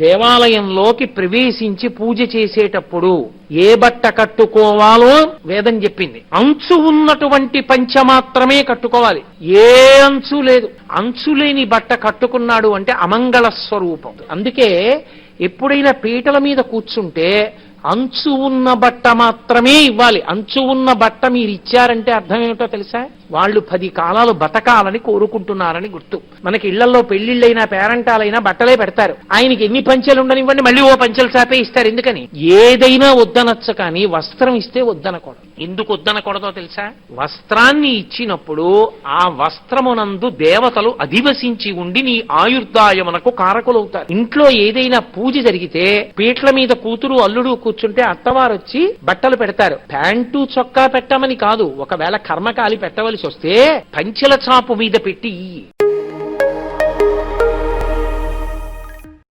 దేవాలయంలోకి ప్రవేశించి పూజ చేసేటప్పుడు ఏ బట్ట కట్టుకోవాలో వేదం చెప్పింది. అంచు ఉన్నటువంటి పంచ మాత్రమే కట్టుకోవాలి. ఏ అంచు లేదు. అంచు లేని బట్ట కట్టుకున్నాడు అంటే అమంగళ స్వరూపం. అందుకే ఎప్పుడైనా పీటల మీద కూర్చుంటే అంచు ఉన్న బట్ట మాత్రమే ఇవ్వాలి. అంచు ఉన్న బట్ట మీరు ఇచ్చారంటే అర్థం ఏమిటో తెలుసా? వాళ్ళు 10 కాలాలు బతకాలని కోరుకుంటున్నారని గుర్తు. మనకి ఇళ్లలో పెళ్లిళ్ళైనా పేరంటాలైనా బట్టలే పెడతారు. ఆయనకి ఎన్ని పంచెలు ఉండనివ్వండి, మళ్ళీ ఓ పంచెలు చాపే ఇస్తారు. ఎందుకని? ఏదైనా వద్దనొచ్చు, కానీ వస్త్రం ఇస్తే వద్దనకూడదు. ఎందుకు వద్దనకూడదో తెలుసా? వస్త్రాన్ని ఇచ్చినప్పుడు ఆ వస్త్రమునందు దేవతలు అధివసించి ఉండి నీ ఆయుర్దాయమునకు కారకులవుతారు. ఇంట్లో ఏదైనా పూజ జరిగితే పీట్ల మీద కూతురు అల్లుడు కూర్చుంటే అత్తవారు వచ్చి బట్టలు పెడతారు. ప్యాంటు చొక్కా పెట్టమని కాదు, ఒకవేళ కర్మకాలి పెట్టవలసి వస్తే పంచెల చాపు మీద పెట్టి